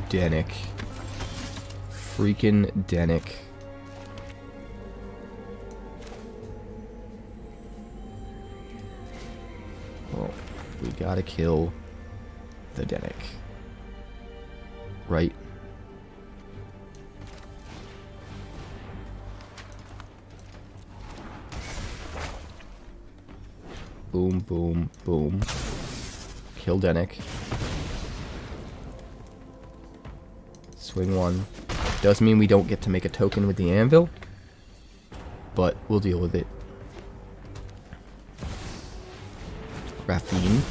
Denick. Freaking Denick. Well, we gotta kill the Denick. Right? Boom, boom, boom. Kill Denick. Swing one. Does mean we don't get to make a token with the anvil, but we'll deal with it. Raffine.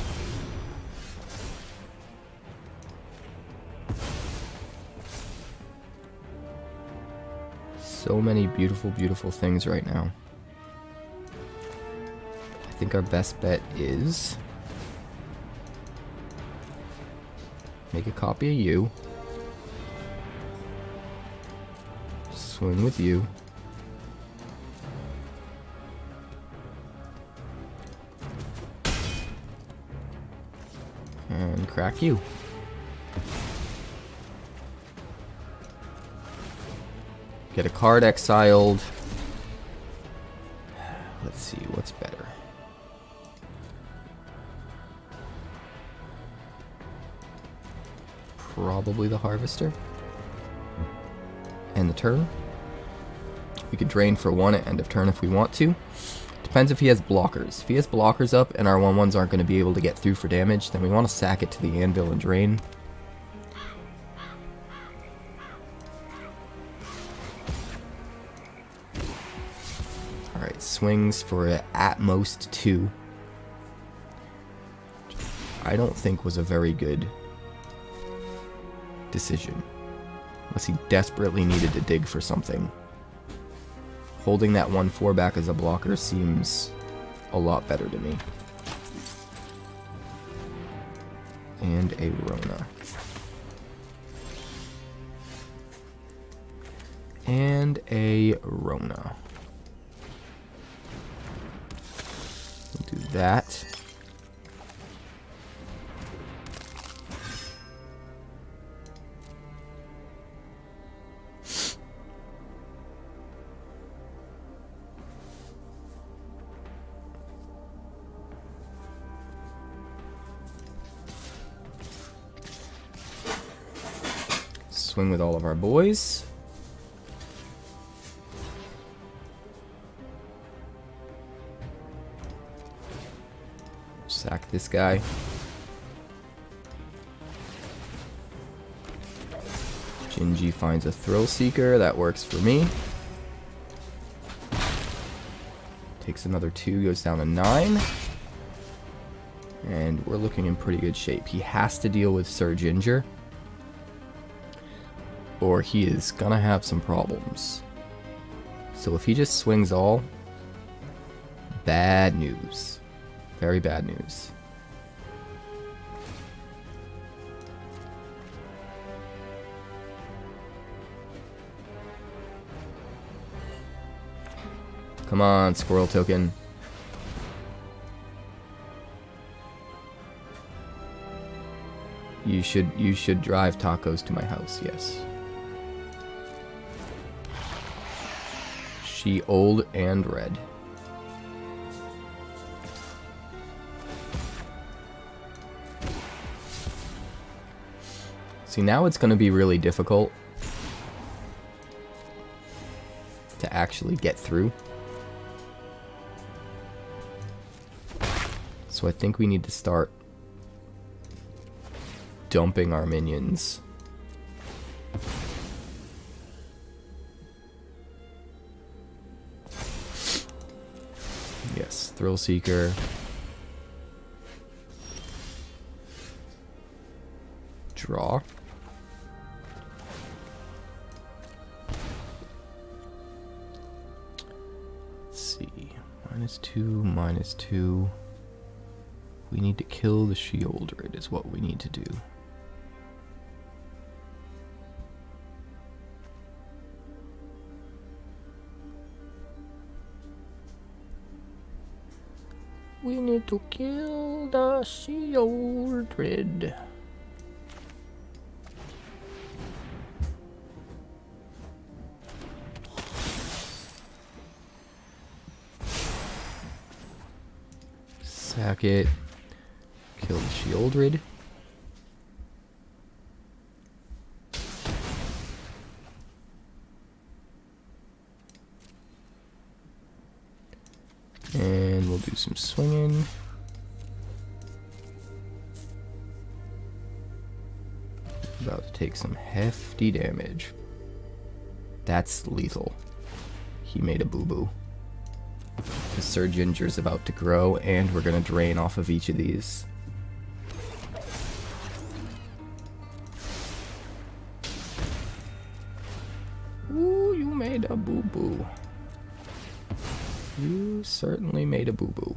So many beautiful, beautiful things right now. I think our best bet is make a copy of you. Swing with you. And crack you. Get a card exiled. Let's see, what's better? Probably the Harvester. End the turn. We could drain for 1 at end of turn if we want to. Depends if he has blockers. If he has blockers up and our 1/1s aren't going to be able to get through for damage, then we want to sack it to the anvil and drain. Alright, swings for at most 2. I don't think was a very good decision. Unless he desperately needed to dig for something. Holding that 1/4 back as a blocker seems a lot better to me. And a Rona. And a Rona. We'll do that. swing with all of our boys. Sack this guy. Gingy finds a Thrillseeker. That works for me. Takes another 2, goes down to 9. And we're looking in pretty good shape. He has to deal with Sir Ginger, or he is gonna have some problems. So if he just swings all, bad news. Very bad news. Come on, squirrel token. You should drive tacos to my house, yes. She old and red. See, now it's going to be really difficult to actually get through. So I think we need to start dumping our minions. Yes, Thrillseeker. Draw. Let's see. -2, -2. We need to kill the Sheoldred is what we need to do. We need to kill the Sheoldred. Sack it. Kill the Sheoldred. And we'll do some swinging. About to take some hefty damage. That's lethal. He made a boo-boo. The Sir Ginger's about to grow, and we're gonna drain off of each of these. Ooh, you made a boo-boo. You certainly made a boo-boo.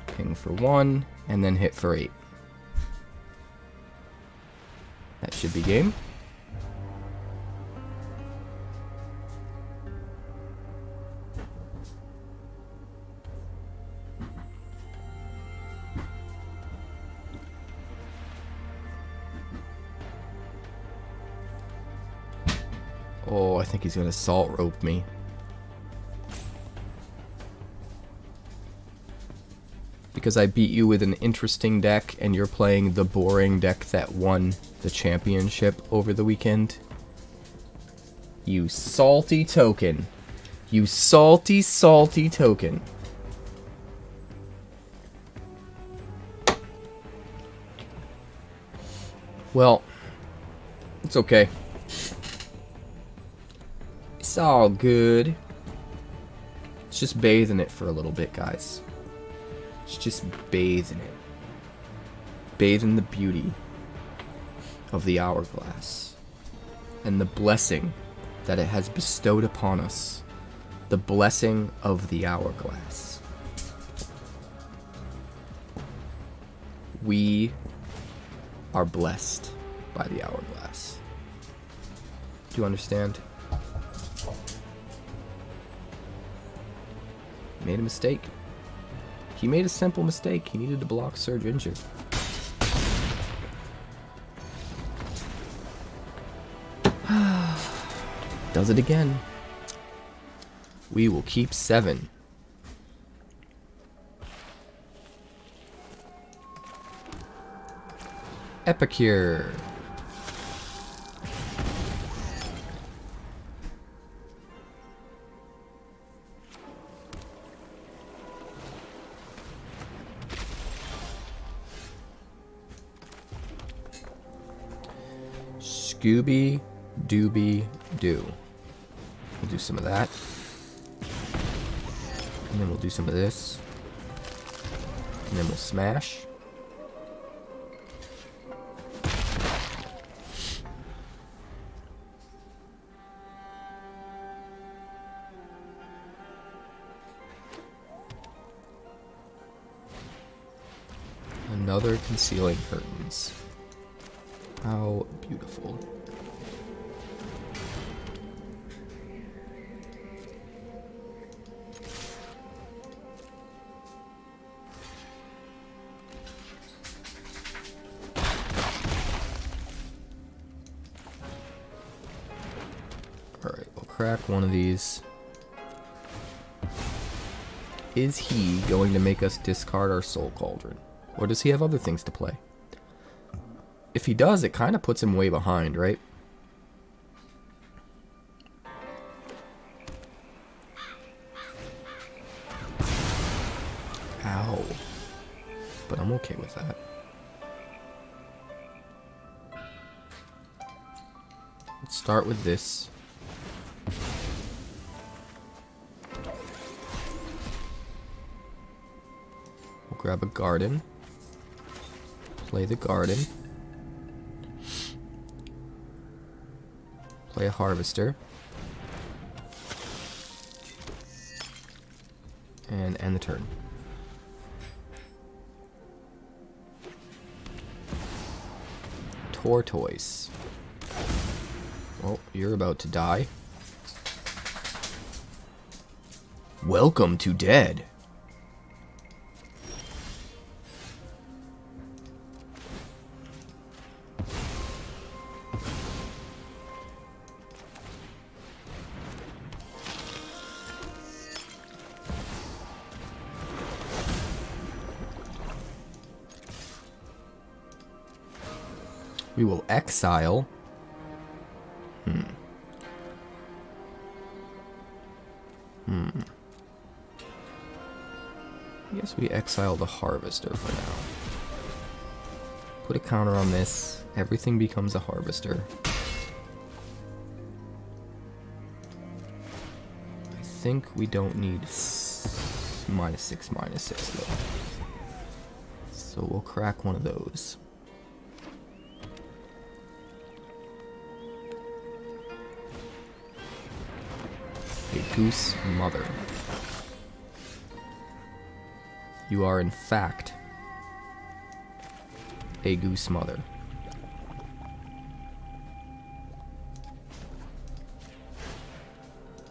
Ping for 1, and then hit for 8. That should be game. Oh, I think he's gonna salt rope me. Because I beat you with an interesting deck and you're playing the boring deck that won the championship over the weekend. You salty token. You salty, salty token. Well, it's okay. It's all good. Let's just bathe in it for a little bit, guys. Let's just bathe in it. Bathe in the beauty of the hourglass and the blessing that it has bestowed upon us. The blessing of the hourglass. We are blessed by the hourglass. Do you understand? Made a mistake. He made a simple mistake. He needed to block Sir Ginger. Does it again. We will keep 7. Epicure. Scooby Dooby Doo. We'll do some of that. And then we'll do some of this. And then we'll smash. Another Concealing Curtains. How beautiful. Alright, we'll crack one of these. Is he going to make us discard our Soul Cauldron? Or does he have other things to play? If he does, it kind of puts him way behind, right? Ow. But I'm okay with that. Let's start with this. We'll grab a garden. Play the garden. Play a harvester. And end the turn. Tortoise. Well, you're about to die. Welcome to Dead. We will exile. I guess we exile the Harvester for now. Put a counter on this. Everything becomes a Harvester. I think we don't need -6/-6 though. So we'll crack one of those. A goose mother. You are in fact a goose mother.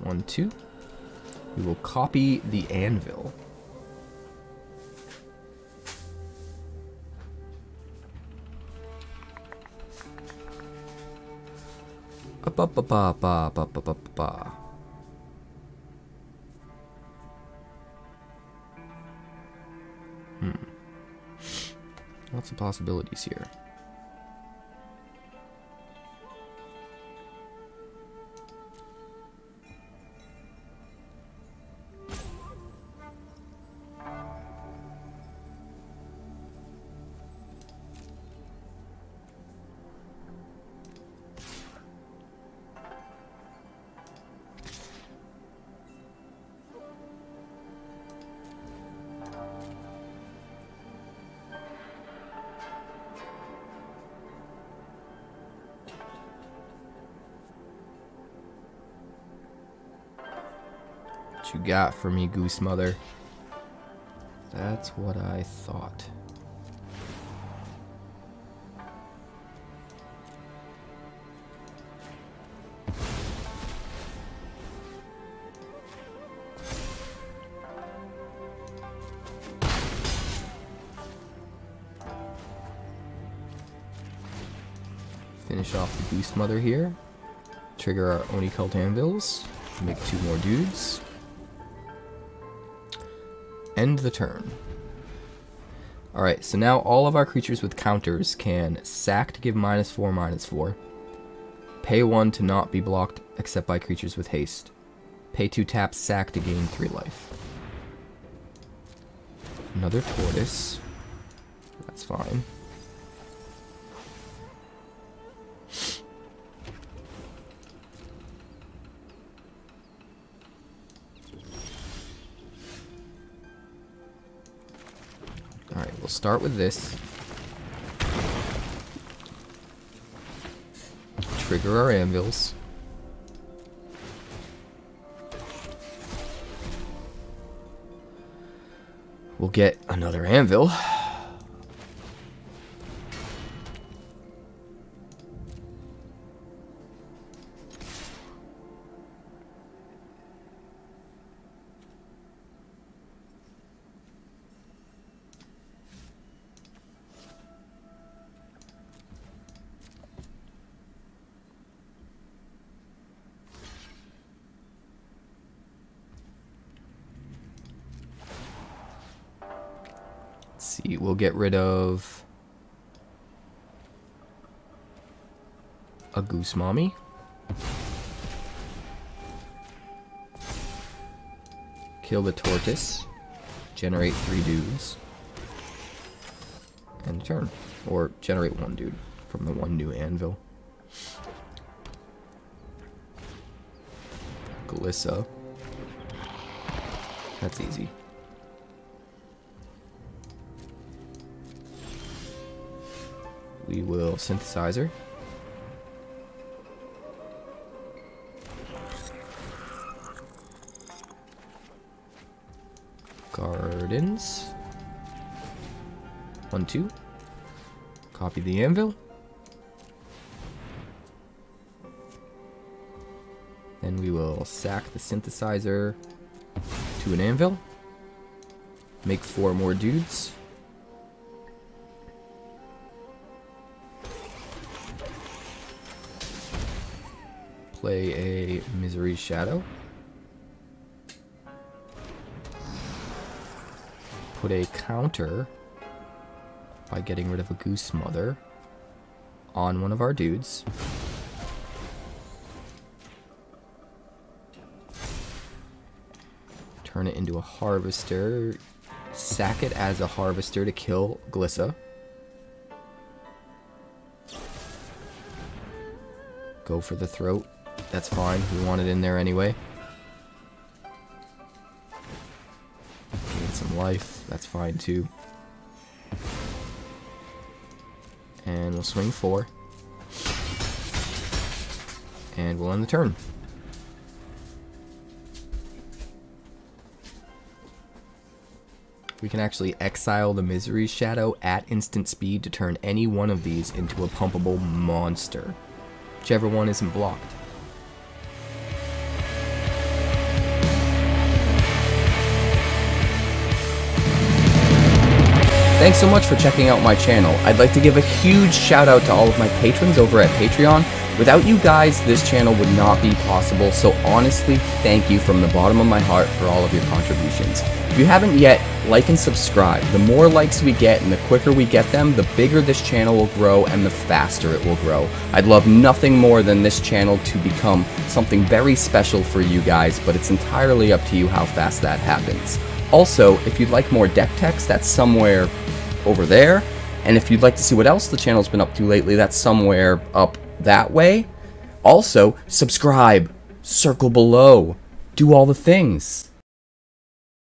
One, two. We will copy the anvil. Ba-ba-ba-ba-ba-ba-ba-ba. Lots of possibilities here. What you got for me, Goose Mother? That's what I thought. Finish off the Goose Mother here. Trigger our Oni-Cult Anvils. Make 2 more dudes. End the turn. Alright, so now all of our creatures with counters can sack to give -4/-4. Pay 1 to not be blocked except by creatures with haste. Pay 2 taps, sack to gain 3 life. Another tortoise. That's fine. Alright, we'll start with this. Trigger our anvils. We'll get another anvil. See, we'll get rid of a Goose Mommy. Kill the tortoise. Generate 3 dudes. And turn. Or generate 1 dude from the 1 new anvil. Glissa. That's easy. We will Synthesizer. Gardens. 1, 2. Copy the anvil. Then we will sack the Synthesizer to an anvil. Make 4 more dudes. Play a Misery's Shadow. Put a counter by getting rid of a Goose Mother on one of our dudes. Turn it into a Harvester. Sack it as a Harvester to kill Glissa. Go for the throat. That's fine. We want it in there anyway. Gain some life. That's fine too. And we'll swing 4. And we'll end the turn. We can actually exile the Misery's Shadow at instant speed to turn any one of these into a pumpable monster. Whichever one isn't blocked. Thanks so much for checking out my channel. I'd like to give a huge shout out to all of my patrons over at Patreon. Without you guys, this channel would not be possible, so honestly, thank you from the bottom of my heart for all of your contributions. If you haven't yet, like and subscribe. The more likes we get and the quicker we get them, the bigger this channel will grow and the faster it will grow. I'd love nothing more than this channel to become something very special for you guys, but it's entirely up to you how fast that happens. Also, if you'd like more deck text, that's somewhere over there. And if you'd like to see what else the channel's been up to lately, that's somewhere up that way. Also, subscribe, circle below, do all the things.